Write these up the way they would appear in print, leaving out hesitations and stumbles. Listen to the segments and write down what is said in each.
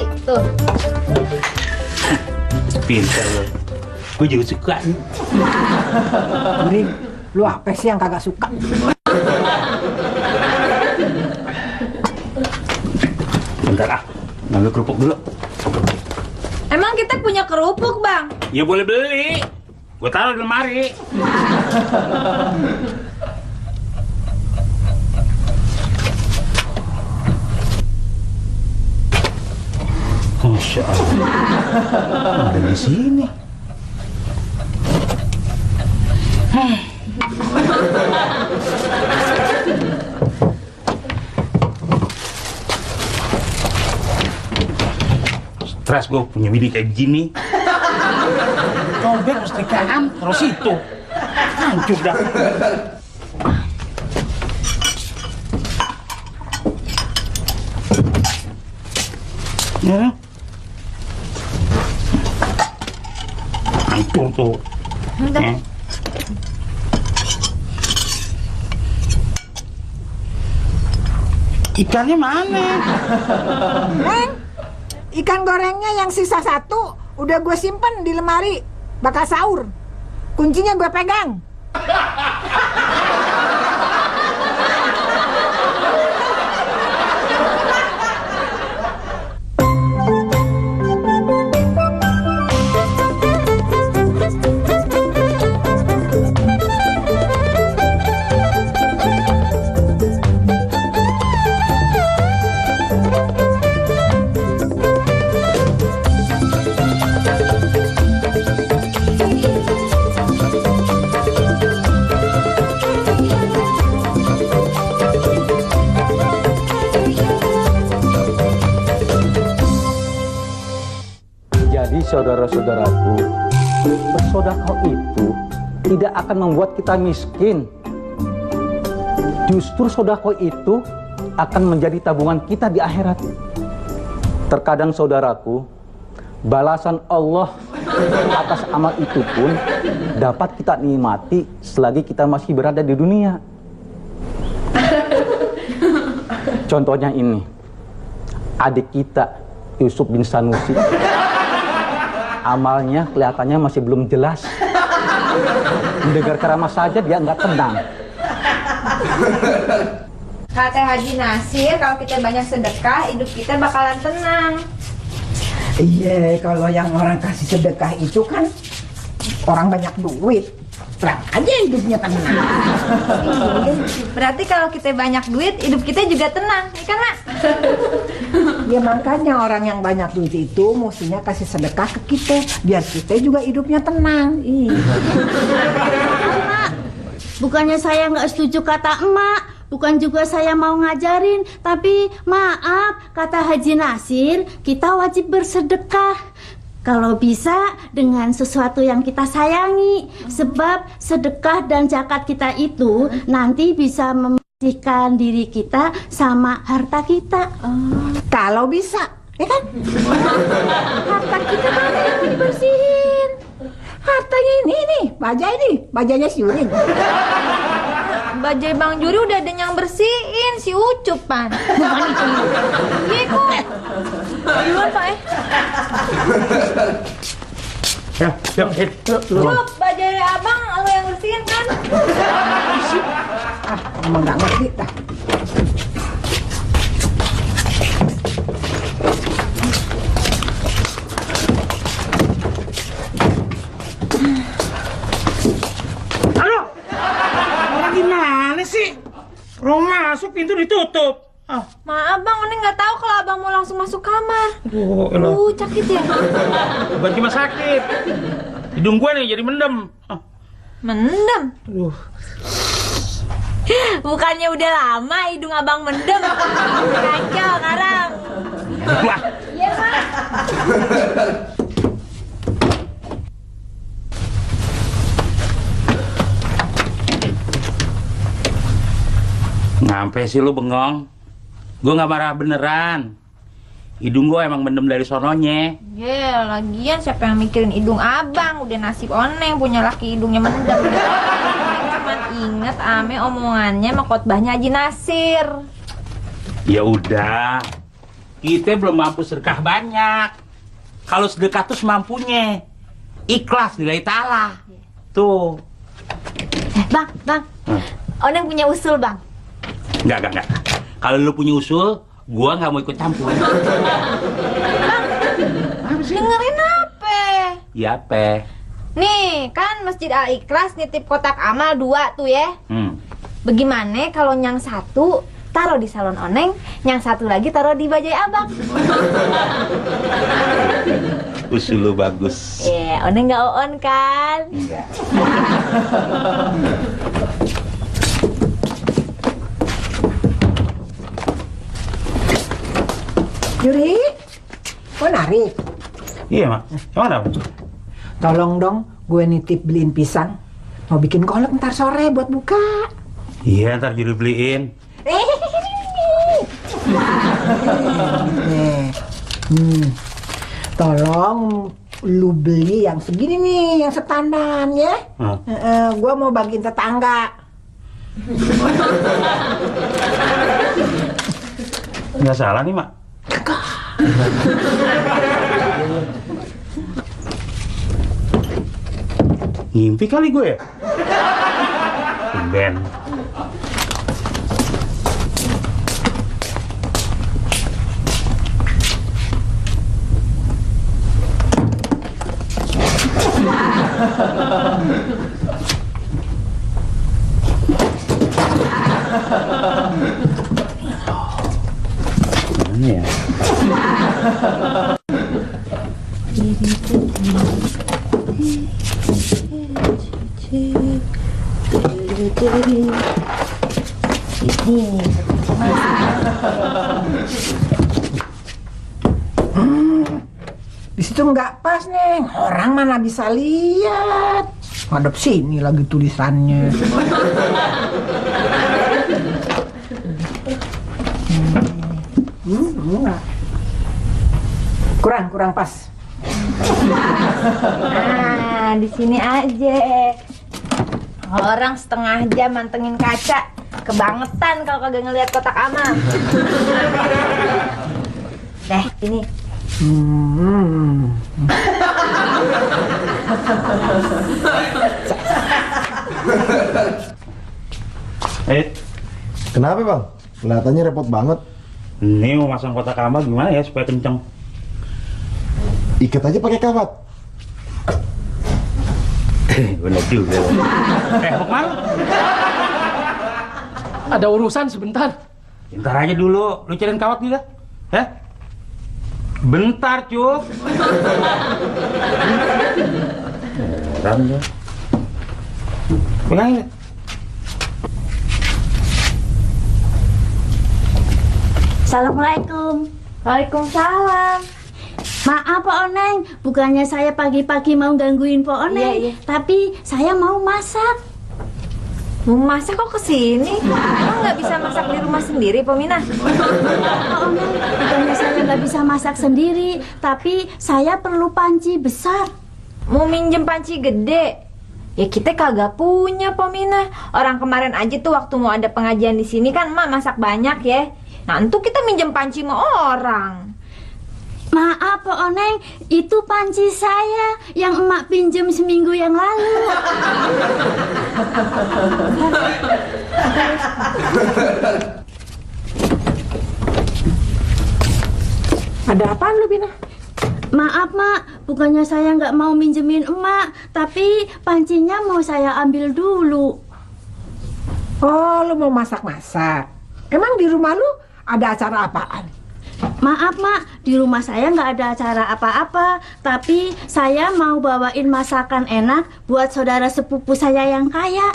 lemari. Tuh. Pintar lo. Gue juga suka. Bring, lu apa sih yang kagak suka? Bentar ngambil kerupuk dulu. Emang kita punya kerupuk, Bang? Ya boleh beli. Gue taruh di lemari. Masya Allah. Ada di sini. Stres gue punya bini kayak gini. Cobek setrikaan terus itu hancur dah. Ya. Hancur tuh. Ya. Ikannya mana? Neng, ikan gorengnya yang sisa satu udah gue simpen di lemari, bakal sahur. Kuncinya gue pegang. Jadi saudara-saudaraku, bersedekah itu tidak akan membuat kita miskin. Justru sedekah itu akan menjadi tabungan kita di akhirat. Terkadang saudaraku, balasan Allah atas amal itu pun dapat kita nikmati selagi kita masih berada di dunia. Contohnya ini, adik kita Yusuf bin Sanusi. Amalnya kelihatannya masih belum jelas. Mendengar ceramah saja dia nggak tenang. Kata Haji Nasir, kalau kita banyak sedekah, hidup kita bakalan tenang. Iya, kalau yang orang kasih sedekah itu kan orang banyak duit. Terang aja hidupnya tenang. Iya. Berarti kalau kita banyak duit, hidup kita juga tenang, ya kan, Mak? Ya makanya orang yang banyak duit itu mestinya kasih sedekah ke kita, biar kita juga hidupnya tenang. Iya. Bukannya saya nggak setuju kata emak, bukan juga saya mau ngajarin, tapi maaf, kata Haji Nasir, kita wajib bersedekah. Kalau bisa dengan sesuatu yang kita sayangi, sebab sedekah dan zakat kita itu nanti bisa membersihkan diri kita sama harta kita. Kalau bisa, ya kan? Harta kita mana yang mau dibersihin? Hartanya ini nih, bajanya si Urin. Bajai Bang Juri udah ada yang bersihin, si Ucup, Pan. Bukan itu. Iya kok. Duluan, Pak, Cup, bajai abang lo yang bersihin kan? Emang nggak ngerti dah. Gimana sih? Orang masuk pintu ditutup. Maaf Bang, Oni nggak tahu kalau abang mau langsung masuk kamar. Sakit ya? Bukan cuma sakit. Hidung gue nih jadi mendem. Mendem? Bukannya udah lama hidung abang mendem. Kacau sekarang. Iya, Pak. Ngampe sih lu bengong? Gue gak marah beneran. Hidung gue emang mendem dari sononya. Ya, lagian siapa yang mikirin hidung abang? Udah nasib oneng punya laki hidungnya mendem. Cuman inget ame omongannya sama khotbahnya Haji Nasir. Ya udah, kita belum mampu sedekah banyak. Kalau sedekah tuh semampunya. Ikhlas lillahi ta'ala. Tuh. Bang. Oneng punya usul, Bang. Enggak. Kalau lu punya usul, gua nggak mau ikut campur. Dengerin apa? Ya, apa? Nih, kan Masjid Al-Ikhlas nitip kotak amal 2 tuh ya. Bagaimana kalau yang satu taruh di salon Oneng, yang satu lagi taruh di bajai abang? Usul lu bagus. Oneng nggak on kan? Enggak. Yuri, kok narik? Iya, Mak. Gimana? Tolong dong, gue nitip beliin pisang. Mau bikin kolak ntar sore buat buka. Iya, ntar jadi beliin. Tolong lu beli yang segini nih, yang setandan ya. Gue mau bagiin tetangga. Nggak salah nih, Mak. Ngimpi kali gue ya? Ben. Mana ya? Di situ nggak pas, Neng. Orang mana bisa lihat. Ngadep sini lagi tulisannya. Kurang pas. Nah, di sini aja. Orang setengah jam mantengin kaca, kebangetan kalau kagak ngelihat kotak amal. Deh, ini. Kenapa, Bang? Kelihatannya repot banget. Ini mau masang kotak amal gimana ya supaya kenceng? Ikat aja pakai kawat. Bener juga. Mau kemana? Ada urusan sebentar. Bentar aja dulu, lu cariin kawat nih dah. Bentar, Cuk. Heran ya. Pegangin. Assalamualaikum. Waalaikumsalam. Maaf Pak Oneng, bukannya saya pagi-pagi mau gangguin Pak Oneng, Iya. tapi saya mau masak. Mau masak kok kesini? Emang nggak bisa masak di rumah sendiri, Pomina? Pak Oneng, bukannya saya nggak bisa masak sendiri, tapi saya perlu panci besar. Mau minjem panci gede? Ya kita kagak punya, Pomina. Orang kemarin aja tuh waktu mau ada pengajian di sini kan emak masak banyak ya. Nah, untuk kita minjem panci sama orang. Maaf Pak Oneng, itu panci saya yang emak pinjem seminggu yang lalu. Ada apaan lu, Bina? Maaf Mak, bukannya saya nggak mau minjemin emak, tapi pancinya mau saya ambil dulu. Oh, lu mau masak-masak. Emang di rumah lu ada acara apaan? Maaf Mak, di rumah saya nggak ada acara apa-apa, tapi saya mau bawain masakan enak buat saudara sepupu saya yang kaya.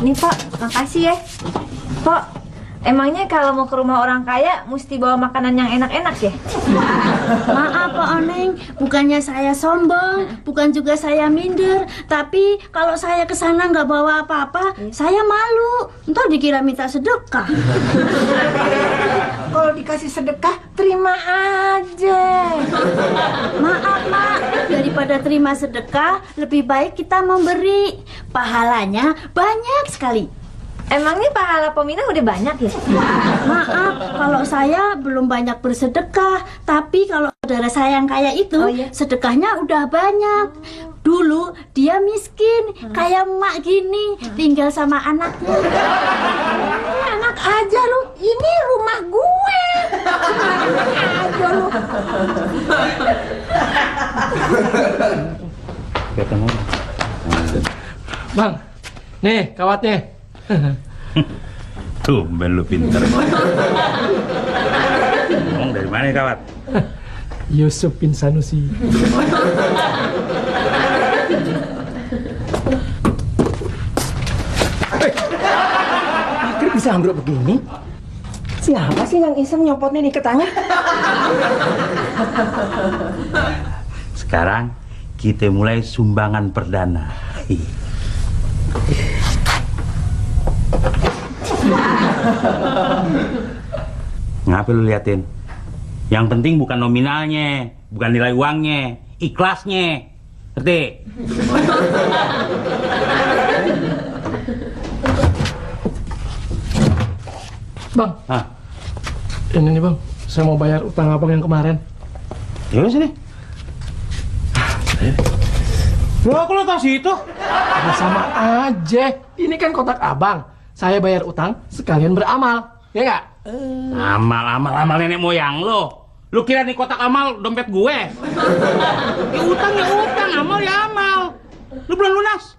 Nih, Pak, makasih ya. Pak, emangnya kalau mau ke rumah orang kaya mesti bawa makanan yang enak-enak ya? Maaf Pak Oneng, bukannya saya sombong, bukan juga saya minder, tapi kalau saya ke sana nggak bawa apa-apa, saya malu. Ntar dikira minta sedekah. Kalau dikasih sedekah, terima aja. Maaf Mak, daripada terima sedekah, lebih baik kita memberi. Pahalanya banyak sekali. Emangnya pahala Pomina udah banyak ya? Maaf, kalau saya belum banyak bersedekah. Tapi kalau saudara saya yang kaya itu, Oh, iya? sedekahnya udah banyak. Dulu dia miskin, kayak emak gini, tinggal sama anaknya. Enak aja lu, ini rumah gue. Enak aja lu. Bang, nih kawatnya. Tumben lu pinter. Ngomong dari mana kawat? Yusuf bin Sanusi. Akhirnya bisa ambruk begini. Siapa sih yang iseng nyopotnya di ketanya? Sekarang kita mulai sumbangan perdana. Ngapa lu liatin? Yang penting bukan nominalnya, bukan nilai uangnya, ikhlasnya. Ngerti? Bang, Hah? ini nih bang, saya mau bayar utang abang yang kemarin. Ya udah sini. Loh, kok lo tau situ? Ya, sama aja. Ini kan kotak abang. Saya bayar utang sekalian beramal, ya nggak? Amal nenek moyang lo. Lu kira nih kotak amal dompet gue? Ya utang, amal ya amal. Lu belum lunas.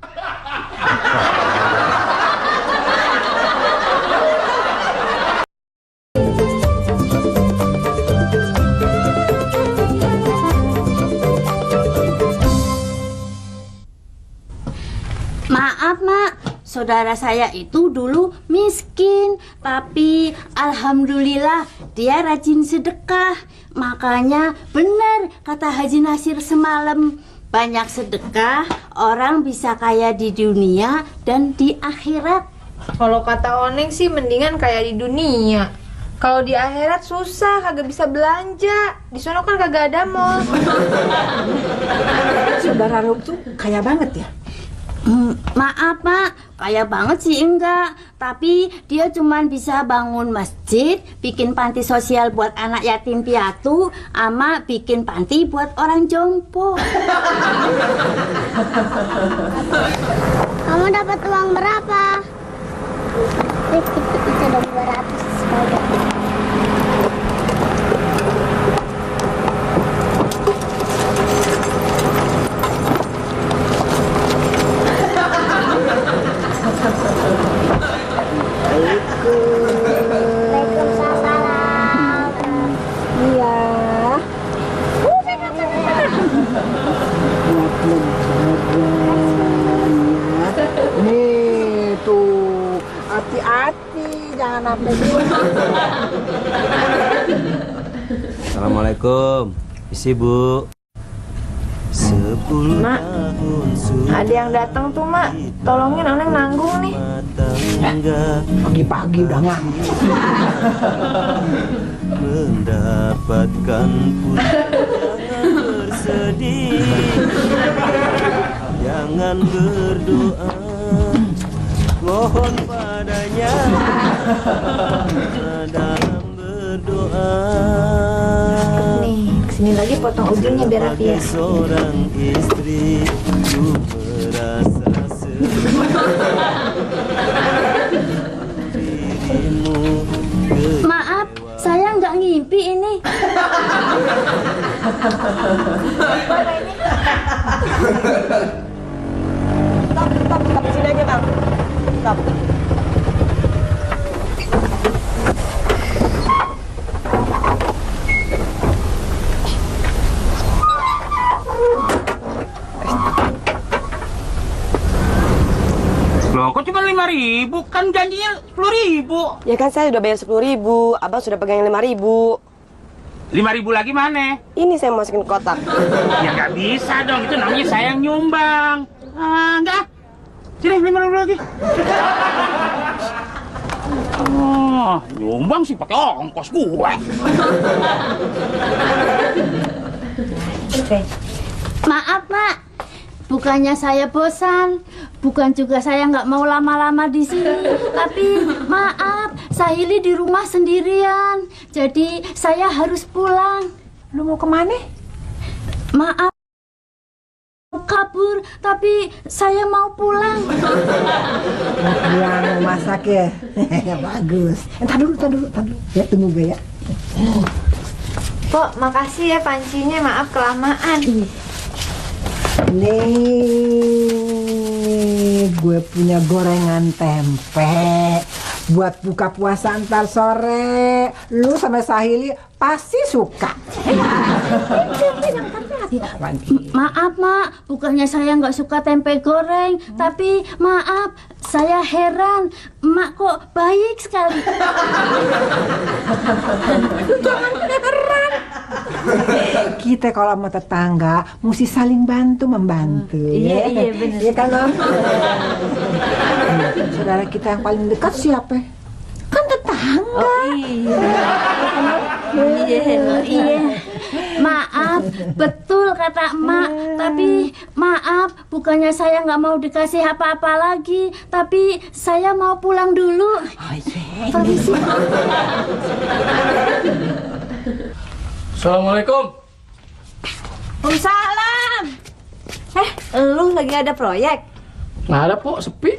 Maaf, Mak. Saudara saya itu dulu miskin, tapi alhamdulillah dia rajin sedekah. Makanya benar kata Haji Nasir semalam, banyak sedekah orang bisa kaya di dunia dan di akhirat. Kalau kata Oneng sih mendingan kayak di dunia. Kalau di akhirat susah, kagak bisa belanja. Di sono kan kagak ada mall. Saudara lu tuh kaya banget ya. Maaf, Pak, kaya banget sih enggak. Tapi dia cuman bisa bangun masjid, bikin panti sosial buat anak yatim piatu, sama bikin panti buat orang jompo. Kamu dapat uang berapa? Itu ada 200 sekarang. Iya. Nih tuh, hati-hati jangan sampai Assalamualaikum, isi Bu. 10 Mak, ada yang datang tuh, Mak. Tolongin Oneng nanggung nih. pagi-pagi udah nganggur. Mendapatkan jangan bersedih, jangan berdoa, mohon padanya dalam berdoa. Nih, kesini lagi potong ujungnya biar rapi ya. Seorang istri ku merasa dirimu. Maaf, saya nggak ngimpi ini. Stop, sini aja bang. Stop. Loh, kok cuma 5.000? Kan janjinya 10.000. Ya kan saya udah bayar 10.000, abang sudah pegang 5.000. 5.000 lagi mana? Ini saya masukin kotak. Ya nggak bisa dong, itu namanya saya yang nyumbang. Ah, enggak. Sini 5.000 lagi. Oh, nyumbang sih pakai ongkos gue. Oke. Maaf, Mak. bukannya saya bosan, bukan juga saya nggak mau lama-lama di sini. Tapi maaf, Sahili di rumah sendirian, jadi saya harus pulang. Lu mau kemana? Maaf, kabur, tapi saya mau pulang. Mau pulang, mau masak ya? Bagus. Entar dulu. Ya, tunggu gue ya. Pok, makasih ya pancinya, maaf kelamaan. Nih, gue punya gorengan tempe buat buka puasa ntar sore. Lu sama Sahili pasti suka. Maaf, Mak, bukannya saya nggak suka tempe goreng, tapi maaf, saya heran, Mak kok baik sekali. Jangan heran. Kita kalau sama tetangga mesti saling bantu membantu. Iya, benar. Iya kan, Om? Saudara kita yang paling dekat siapa? Kan tetangga. Oh iya. Iya. Maaf, betul kata emak. Tapi maaf, bukannya saya nggak mau dikasih apa-apa lagi, tapi saya mau pulang dulu. Permisi. Assalamualaikum. Waalaikumsalam. Lu lagi ada proyek? Nggak ada, Pok, sepi.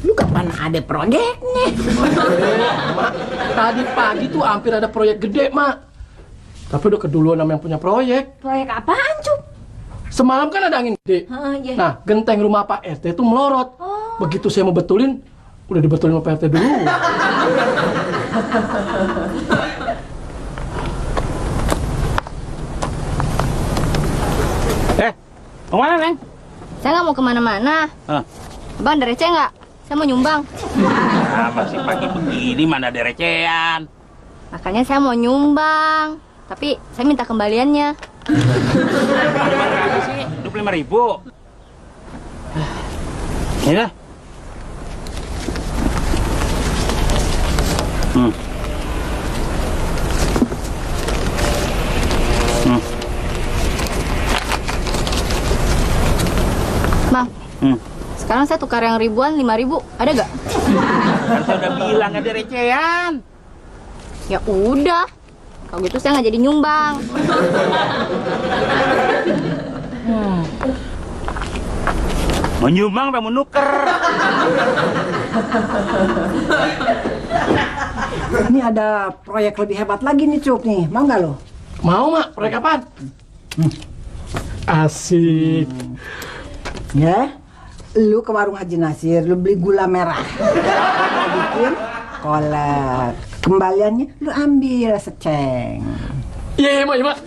Lu kapan ada proyeknya? Mak, tadi pagi tuh hampir ada proyek gede, Mak. Tapi udah keduluan sama yang punya proyek. Proyek apaan, Cup? Semalam kan ada angin gede. Iya. Nah, genteng rumah Pak RT tuh melorot. Begitu saya mau betulin, udah dibetulin sama Pak RT dulu. Mau mana, Neng? Saya nggak mau kemana-mana. Bang, ada receh nggak? Saya mau nyumbang. Masih pagi begini mana ada recehan. Makanya saya mau nyumbang. Tapi saya minta kembaliannya. Berapa sih? 25.000. Ini dah. Bang, sekarang saya tukar yang ribuan 5.000. Ada gak? Kan saya udah bilang ada recehan. Ya udah. Kalau gitu saya nggak jadi nyumbang. Mau nyumbang apa mau nuker? Ini ada proyek lebih hebat lagi nih, Cuk nih. Mau nggak lo? Mau, Mak? Proyek apaan? Asik. Ya, lu ke warung Haji Nasir, lu beli gula merah. Lu bikin kolak. Kembaliannya lu ambil seceng. Iya, Mak, iya, Mak.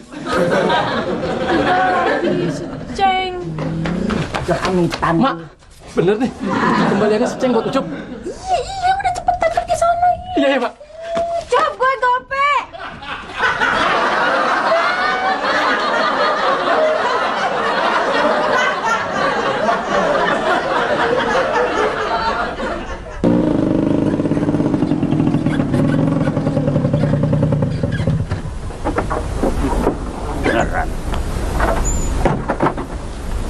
Ceng. Kehamitan. Mak, bener nih. Kembaliannya seceng buat Ucup. Iya, udah cepetan pergi sana. Iya, iya, Mak. Cap, gue gope. Beneran.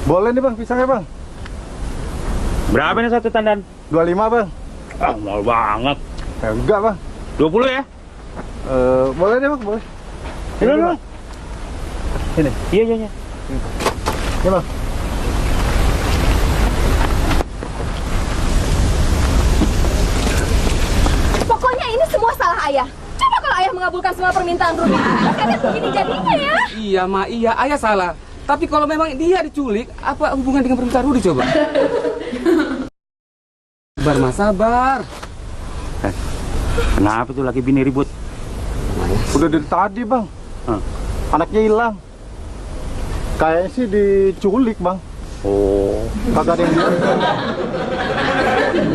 Boleh nih bang, pisangnya bang. Berapa nih satu tandan? 25 bang. Ah, mahal banget. Enggak bang. 20 ya? Boleh deh bang, boleh. Ini bang. Ini. Iya. Ini bang. Pokoknya ini semua salah ayah. Coba kalau ayah mengabulkan semua permintaan Rumi. Kalian begini jadinya ya. Iya, Ma, iya, ayah salah. Tapi kalau memang dia diculik, apa hubungan dengan permintaan Rudi coba? Sabar, Mas, sabar. Kenapa tuh laki bini ribut? Udah dari tadi bang. Anaknya hilang. Kayaknya sih diculik bang. Oh, Kagak ada yang lihat.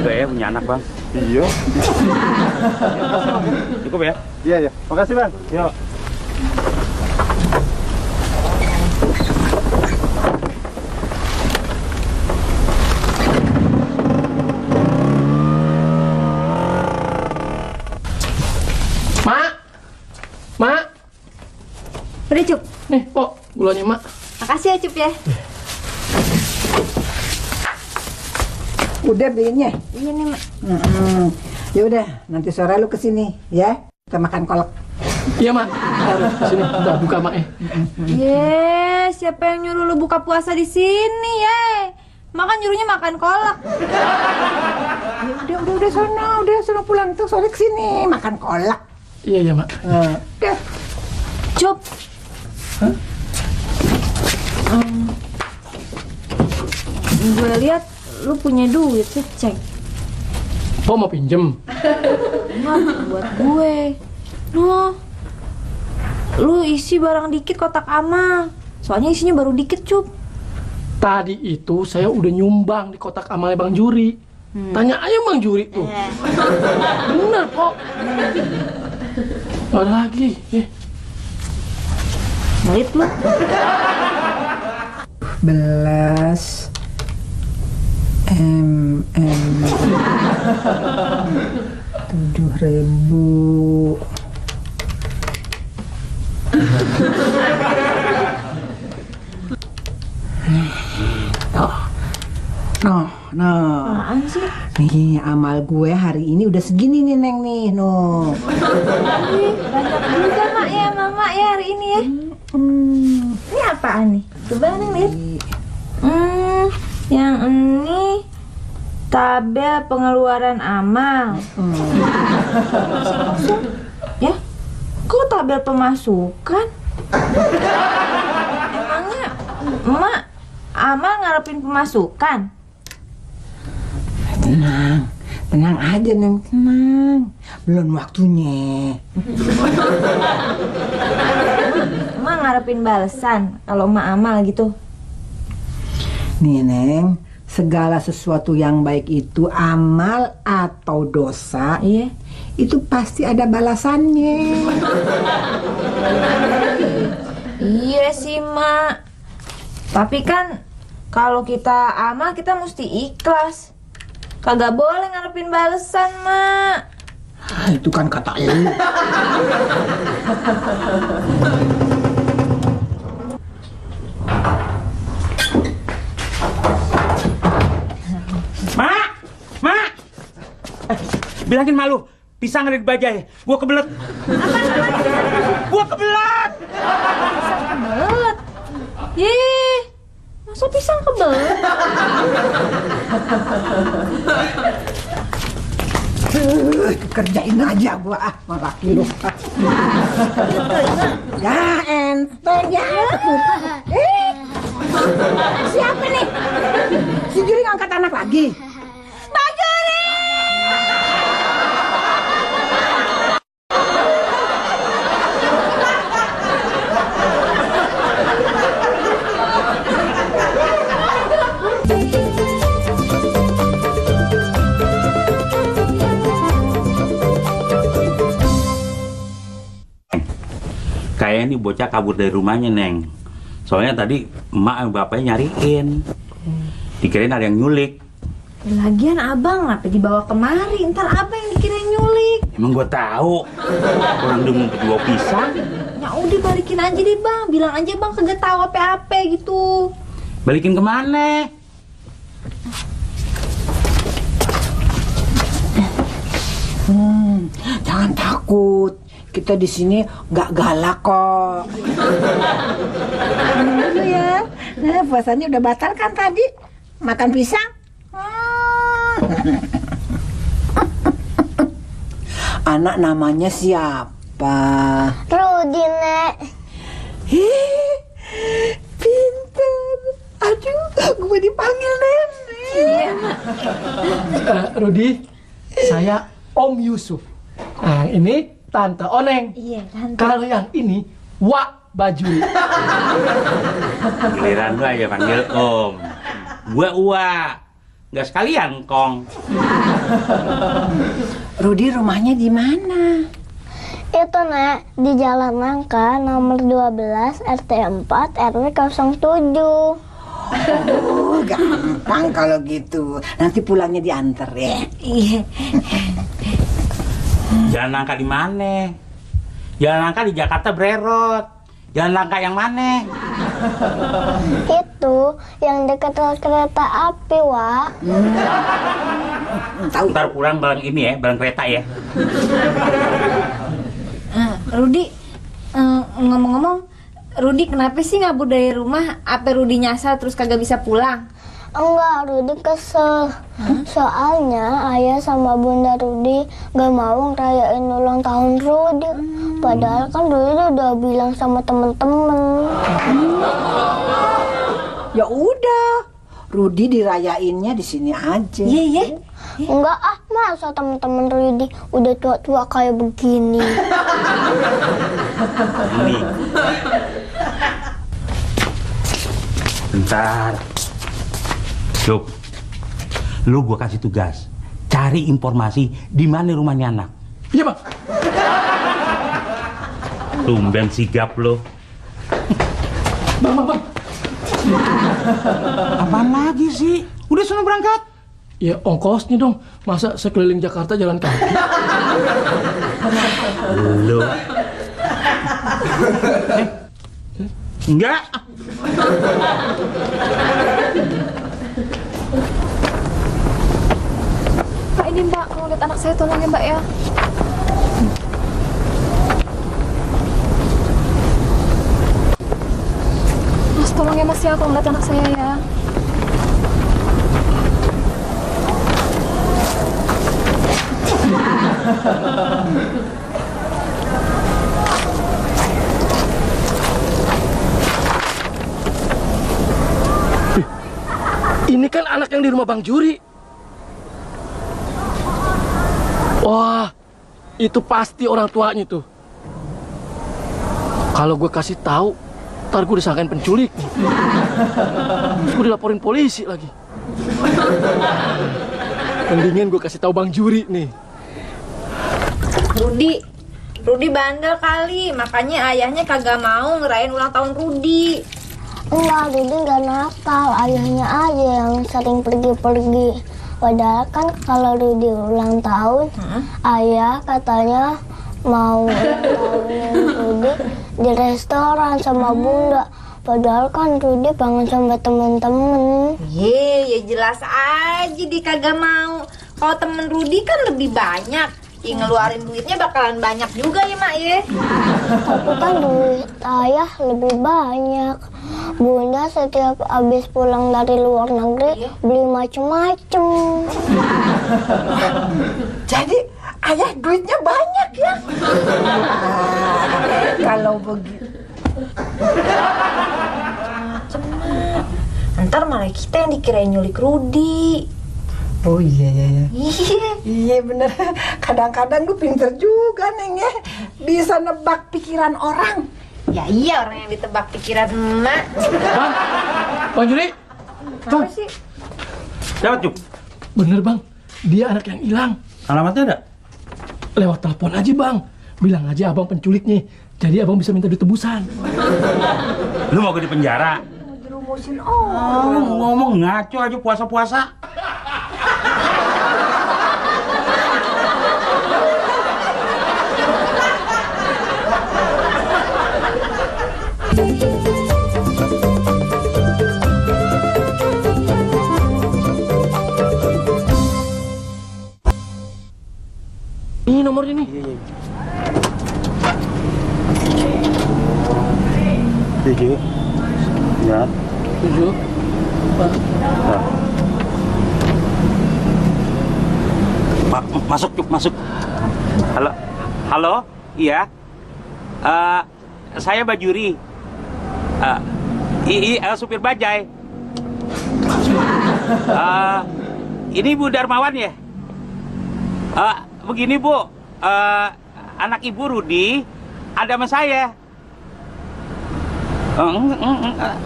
juga ya punya anak bang. Iya. Cukup ya? Iya ya. Makasih bang. Yuk. Mak. Udah, Cuk. Nih, Pok, gulanya, Mak. Makasih ya, Cup ya. Udah beliinnya? Iya nih, Mak. Ya udah, nanti sore lu kesini ya. Kita makan kolak. Iya, Mak. Sini, udah buka, Mak. Siapa yang nyuruh lu buka puasa di sini, Makan nyuruhnya makan kolak. Ya udah sono pulang tuh sore kesini makan kolak. Iya, Mak. Udah. Cup. Gue lihat lu punya duit, sih cek. Oh, mau pinjem? Enggak, buat gue. Lu isi barang dikit kotak amal. Soalnya isinya baru dikit, Cup. Tadi itu saya udah nyumbang di kotak amalnya Bang Juri. Tanya aja Bang Juri tuh. Bener kok. Ada lagi. Ngelit lu. Belas 7.000. Apaan sih? Nih amal gue hari ini udah segini nih Neng nih, Banyak juga Mak ya, Mama ya hari ini ya. Ini apaan nih? Coba Neng lihat. Yang ini tabel pengeluaran amal. Ya? Kok tabel pemasukan? Emangnya Emak amal ngarepin pemasukan? Tenang aja Neng, tenang. Belum waktunya. Emak ngarepin balesan kalau Emak amal gitu. Nih Neng, segala sesuatu yang baik itu amal atau dosa, itu pasti ada balasannya. Iya sih Mak. Tapi kan kalau kita amal kita mesti ikhlas. Kagak boleh ngarepin balesan, Mak. Itu kan kata lu. Mak! Bilangin malu, pisang ada di bajai. Gua kebelet. Gua kebelet. Pisang kebelet? Masa pisang kebelet? Kerjain aja gua laki lu. Ya ente ya. Siapa nih? Si Juri ngangkat anak lagi. Pak Juri! Kayaknya nih bocah kabur dari rumahnya, Neng. Soalnya tadi emak sama bapaknya nyariin. Dikirain ada yang nyulik. Lagian abang apa dibawa kemari? Ntar apa yang dikirain nyulik? Emang gua tahu. Orang udah ngumpet bawa pisang. Ya udah balikin aja deh bang. Bilang aja bang kagak tahu apa-apa gitu. Balikin kemana? Jangan takut. Kita di sini nggak galak kok. Minum dulu ya. Nah, puasanya udah batal kan tadi? Makan pisang? Anak namanya siapa? Rudi, Nek. Pintar. Aduh, gue dipanggil Nenek. Iya, Rudi, saya Om Yusuf. Nah, ini Tante Oneng. Iya, Tante. Kalau yang ini Wak Bajuri. Giliran lu aja panggil Om. Gua Uwa. Nggak sekalian Kong. Rudi rumahnya di mana? Itu, Nek, di Jalan Nangka nomor 12 RT 4 RW 07. Oh, gampang kalau gitu. Nanti pulangnya diantar ya. Iya. Jalan Nangka di mana? Jalan Nangka di Jakarta Brerot. Jalan Nangka yang mana? Itu yang dekat kereta api, Wak. Tahu. Ntar pulang bareng ini ya, bareng kereta ya. Rudi, ngomong-ngomong, Rudi kenapa sih ngabur dari rumah? Apa Rudi nyasar terus kagak bisa pulang? Enggak, Rudi kesel. Soalnya ayah sama bunda Rudi gak mau ngerayain ulang tahun Rudi. Padahal kan Rudi udah bilang sama temen-temen. Ya udah, Rudi dirayainnya di sini aja. Iya. Enggak masa temen-temen Rudi udah tua-tua kayak begini. Ini. Bentar. Cuk, lu gua kasih tugas, cari informasi di mana rumahnya anak. Iya, Bang. Tumben sigap lu. Bang. Apaan lagi sih? Udah sono berangkat? Ya ongkosnya dong. Masa sekeliling Jakarta jalan kaki? Lu. Enggak. Pak, ini Mbak, kalau lihat anak saya tolong ya Mbak ya. Mas, tolong ya Mas ya, kalau lihat anak saya ya. Ini kan anak yang di rumah Bang Juri. Wah, itu pasti orang tuanya tuh. Kalau gue kasih tahu, ntar gue disangkain penculik. Terus gue dilaporin polisi lagi. Mendingan gue kasih tahu Bang Juri nih. Rudi bandel kali, makanya ayahnya kagak mau ngerayain ulang tahun Rudi. Enggak, Rudi nggak nakal, ayahnya aja yang sering pergi-pergi. Padahal kan kalau Rudi ulang tahun, ayah katanya mau ulang tahun Rudi di restoran sama bunda. Padahal kan Rudi pengen sama temen-temen. Ya jelas aja dia kagak mau. Kalau temen Rudi kan lebih banyak, ya ngeluarin duitnya bakalan banyak juga ya Mak ya. Tapi kan duit ayah lebih banyak. Bunda setiap habis pulang dari luar negeri beli macem-macem. Jadi ayah duitnya banyak ya. Kalau begitu. Ntar malah kita yang dikirain nyulik Rudi. Oh iya. Iya bener. Kadang-kadang lu pinter juga Neng ya. Bisa nebak pikiran orang. Ya iya, orang yang ditebak pikiran emak. Bang Juri. Apa sih? Dapat, Cuk. Bener Bang, dia anak yang hilang. Alamatnya ada? Lewat telepon aja Bang. Bilang aja abang penculiknya. Jadi abang bisa minta duit tebusan. Lu mau gue di penjara? Dirumusin Ngomong ngaco aja puasa-puasa. Ini nomornya nih. Tujuh. Ya. 7. Masuk, Cuk, masuk. Halo? Iya. Saya Bajuri. Supir bajai. Ini Bu Darmawan ya? Begini Bu, anak Ibu Rudi ada sama saya.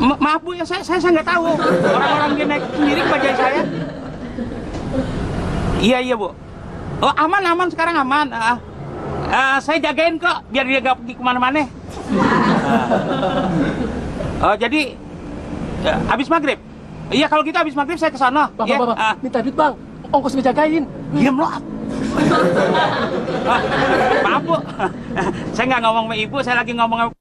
Maaf Bu, ya saya nggak tahu. Orang-orang dia naik sendiri ke bajai saya. Iya Bu. Oh aman sekarang aman. Saya jagain kok biar dia nggak pergi kemana-mana. Jadi habis maghrib. Iya kalau gitu habis maghrib saya ke sana. Bang, minta duit Bang. Ongkos ngejagain. Diam lo. Maaf Bu. Saya nggak ngomong sama Ibu, saya lagi ngomong sama...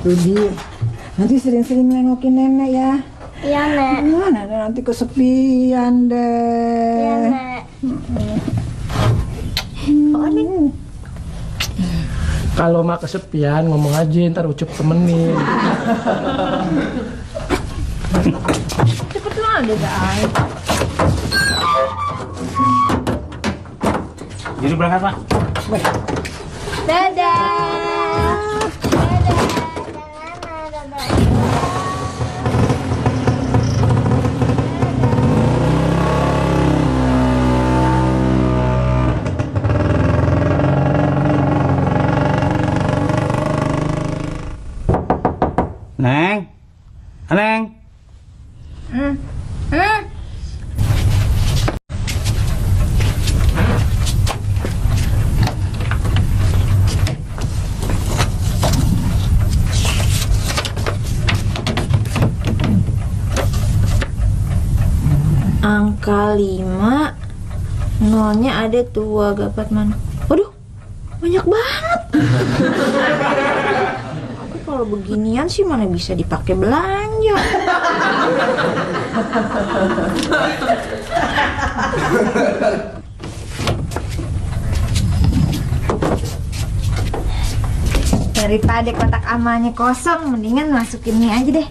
Rudi, nanti sering-sering nengokin nenek ya. Iya, Nek. Nenek nanti kesepian deh. Iya, Nek. Kalau mak kesepian ngomong aja, ntar Ucup temenin. Cepet lah udah guys. Jadi berangkat, Pak. Dadah. Neng. Neng. Angka 5 nolnya ada tuh dapat mana? Waduh, banyak banget. Tapi kalau beginian sih mana bisa dipakai belanja. Daripada kotak amalnya kosong, mendingan masukin ini aja deh.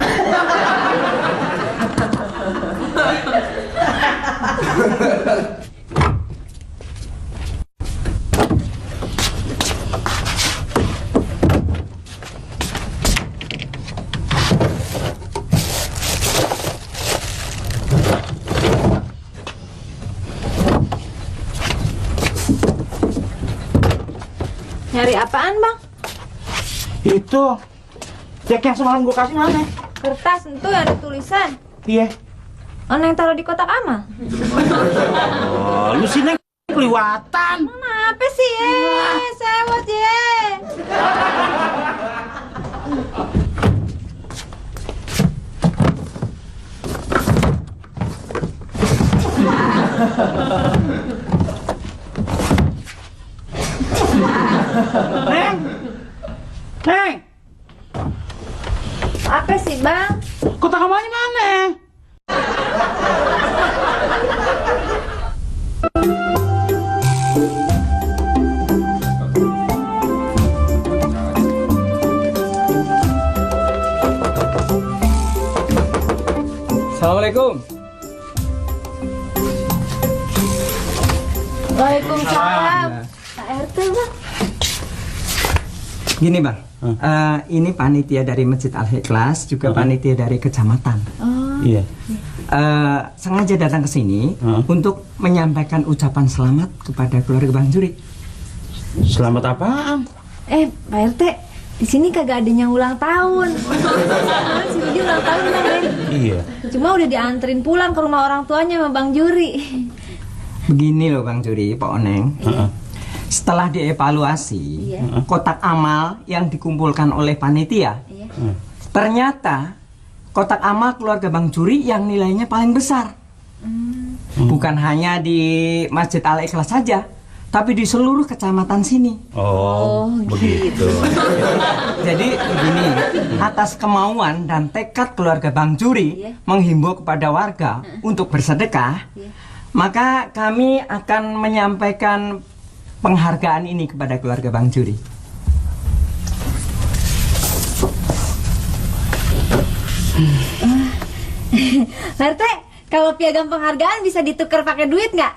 Nyari apaan, Bang? Itu cek yang semalam gue kasih mana? Kertas itu yang ada tulisan. Iya. Oh, yang taruh di kotak amal. Oh, lu sih Neng keliwatan. Kenapa sih, sewot ya? Neng. Neng. Apa sih, Bang? Kotak amalnya mana? Assalamualaikum. Waalaikumsalam. Pak RT, Bang. Gini Bang, ini panitia dari Masjid Al-Ikhlas, juga panitia dari kecamatan. Iya. Sengaja datang ke sini untuk menyampaikan ucapan selamat kepada keluarga Bang Juri. Selamat apaan? Pak RT, di sini kagak ada yang ulang tahun. Si Rudi ulang tahun kan, ya? Iya. Cuma udah dianterin pulang ke rumah orang tuanya sama Bang Juri. Begini loh Bang Juri, Pak Oneng. Setelah dievaluasi, kotak amal yang dikumpulkan oleh panitia, ternyata kotak amal keluarga Bang Juri yang nilainya paling besar. Bukan hanya di Masjid Al-Ikhlas saja, tapi di seluruh kecamatan sini. Oh, begitu. Jadi begini, atas kemauan dan tekad keluarga Bang Juri menghimbau kepada warga untuk bersedekah, maka kami akan menyampaikan penghargaan ini kepada keluarga Bang Juri. Pak RT, kalau piagam penghargaan bisa ditukar pakai duit nggak?